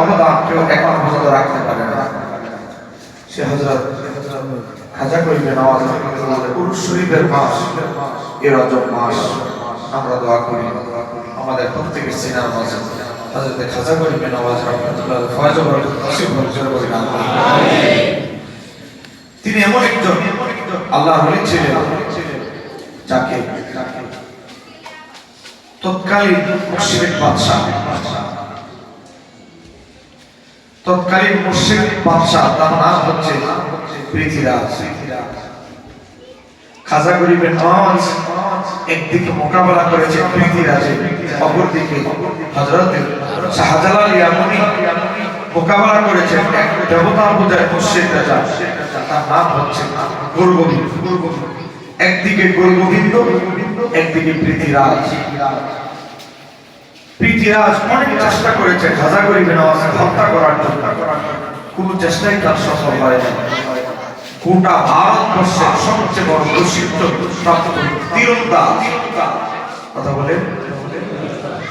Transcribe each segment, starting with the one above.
অবদান কেউ এখন পর্যন্ত রাখতে পারে না। সে হযরত খাজা গরিবে নওয়াজ উরুস শরীফের মাস, এই রজব মাস, আমরা দোয়া করি আমাদের প্রত্যেকের সিনার মাঝে হযরত খাজা গরিবে নওয়াজ রাহমাতুল্লাহ ফয়জ ও বরকত নসিব করে না। তিনি এমন একজন আল্লাহর ওলি ছিলেন যাকে তৎকালীন মুশরিক বাদশা তার নাম হচ্ছে পৃথ্বীরাজ। খাজা গরিবে নওয়াজ একদিকে মোকাবেলা করেছে পৃথ্বীরাজের, অপরদিকে হযরত শাহজালাল ইয়ামানি মোকাবেলা করেছেন এক দেবতা পূজার মুশরিক রাজা, তার নাম হচ্ছে গোরগোবিন্দ। একদিকে গোরগোবিন্দ, একদিকে পৃথ্বীরাজ। পৃথ্বীরাজ অনেক চেষ্টা করেছে খাজা গরিবে নওয়াজকে হত্যা করার জন্য, কোন চেষ্টাই তার সফল হয় না। গোটা ভারতবর্ষের সবচেয়ে বড় প্রসিদ্ধ প্রাপ্ত তীরন্দাজ, কথা বলে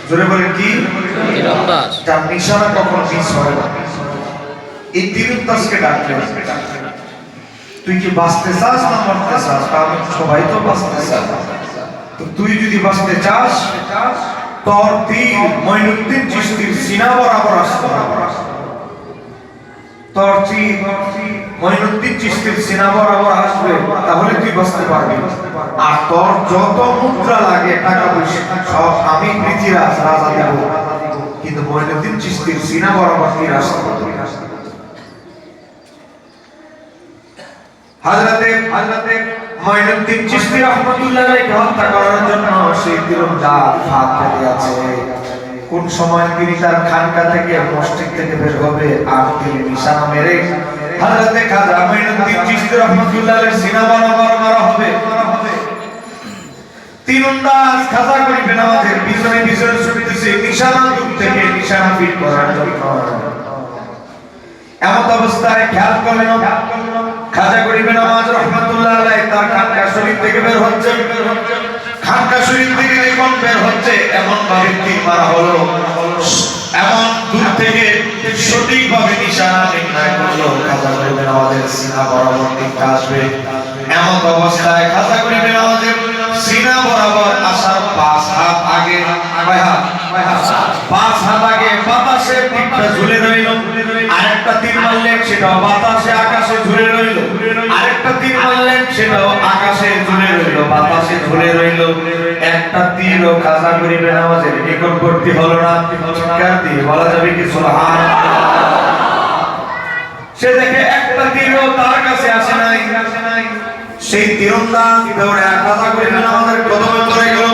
জোরে বলে কি তীরন্দাজ, যার নিশানা কখনো মিস হয় না, এই তীরন্দাজকে ডাকলেন, তুই কি বাঁচতে চাস না মরতে চাস? আমি সবাই তো বাঁচতে চাই, তো তুই যদি বাঁচতে চাস তোর তীর মঈনুদ্দিন চিশতির সিনা বরাবর আসতে হবে। তোর তীর মঈনুদ্দিন চিশতির সিনা বরাবর আসবে, তাহলে তুই বাঁচতে পারবি। আর তোর যত মুদ্রা লাগে টাকা পয়সা সব আমি পৃথ্বীরাজ রাজা দেব, কিন্তু মঈনুদ্দিন চিশতির সিনা বরাবর তীর আসতে হবে। হযরতে মঈনুদ্দিন চিশতি রাহমাতুল্লাহ আলাইহি হত্যা করার জন্য সেই তীরন্দাজ ফাঁদ পেতে আছে। কোন সময় তিনি তার খানকা থেকে মসজিদ থেকে বের হবে আর তিনি নিশানা মেরে হযরতে খাজা মঈনুদ্দিন চিশতি রাহমাতুল্লাহ আলাইহি সিনা বরাবর মারা হবে। তীরন্দাজ খাজা গরিবে নওয়াজের পিছনে ছুটতেছে নিশানা দূর থেকে নিশানা ফিট করার জন্য। এমন অবস্থায় খেয়াল করলেন খাজা গরিবে নওয়াজ রাহমাতুল্লাহ আলাইহি তার খানকা শরীফ থেকে বের হচ্ছে। খানকা শরীফ থেকে যখন বের হচ্ছে এমন ভাবে তীর মারা হলো, এমন দূর থেকে সঠিকভাবে নিশানা নির্ণয় করলো খাজা গরিবে নওয়াজের সিনা বরাবর তীরটা আসবে। এমন অবস্থায় খাজা গরিবে নওয়াজের সিনা বরাবর আসার 5 হাত আগে, 5 হাত আগে বাতাসে তীরটা ঝুলে রইল। আরেকটা তীর মারলেন, সেটাও বাতাসে আকাশে ঝুলে রইল। আরেকটা তীর মারলেন, সেটাও আকাশে ঝুলে রইল, বাতাসে ঝুলে রইল। একটা তীরও খাজা গরিবে নওয়াজের নিকটবর্তী হলো না। চিৎকার দিয়ে বলা যাবে কি সুবহানাল্লাহ? সে দেখে একটা তীরও তার কাছে আসে নাই। সেই তীরন্দাজ দৌড়ে খাজা গরিবে নওয়াজের কদমে পড়ে গেল।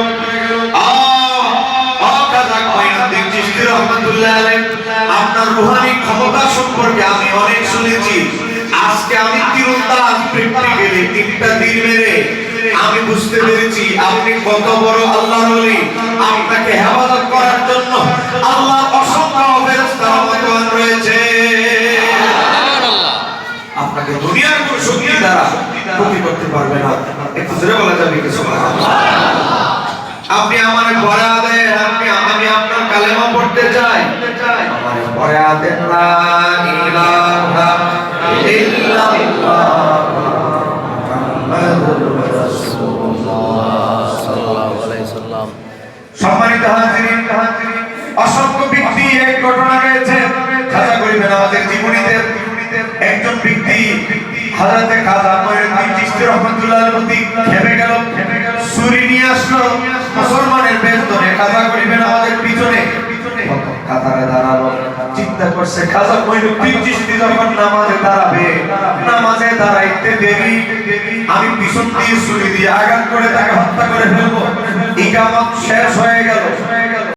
আপনার রূহানি ক্ষমতা সম্পর্কে আমি অনেক শুনেছি। আজকে আমি তীরন্দাজ প্র্যাকটিক্যালি 3টা তীর মেরে আমি বুঝতে পেরেছি আপনি কত বড় আল্লাহর ওলি। আপনাকে হেফাজত করার জন্য আল্লাহ অসংখ্য ফেরেশতা মোতায়েন রয়েছে। আপনাকে দুনিয়ার কোন শক্তি দ্বারা ক্ষতি করতে পারবে না। একটু জোরে বলা যাবে কি সুবহানাল্লাহ? আপনি আমারে পড়া দেন, আমি আপনার কালেমা পড়তে চাই, আমারে পড়া দেন লা ইলাহা ইল্লাল্লাহ মুহাম্মাদুর রাসূলুল্লাহ সাল্লাল্লাহু আলাইহি ওয়াসাল্লাম। সম্মানিত হাজিরিন, অসংখ্য ব্যক্তি এক ঘটনা রয়েছে খাজা গরিবে নওয়াজের জীবনীতে। একজন ব্যক্তি হযরতে খাজা মঈনুদ্দিন চিশতি রাহমাতুল্লাহ আলাইহি প্রতি খেপে গেল, ছুরি নিয়ে আসলো, মুসলমানের বেশ ধরে খাজা গরিবে নওয়াজের পিছনে কাতারে দাঁড়ালো। চিন্তা করছে খাজা মঈনুদ্দিন চিশতি যখন নামাজে দাঁড়াবে, নামাজে দাঁড়াইতে দেরি, আমি পিছন দিয়ে ছুরি দিয়ে আঘাত করে তাকে হত্যা করে ফেলবো। ইকামত শেষ হয়ে গেল,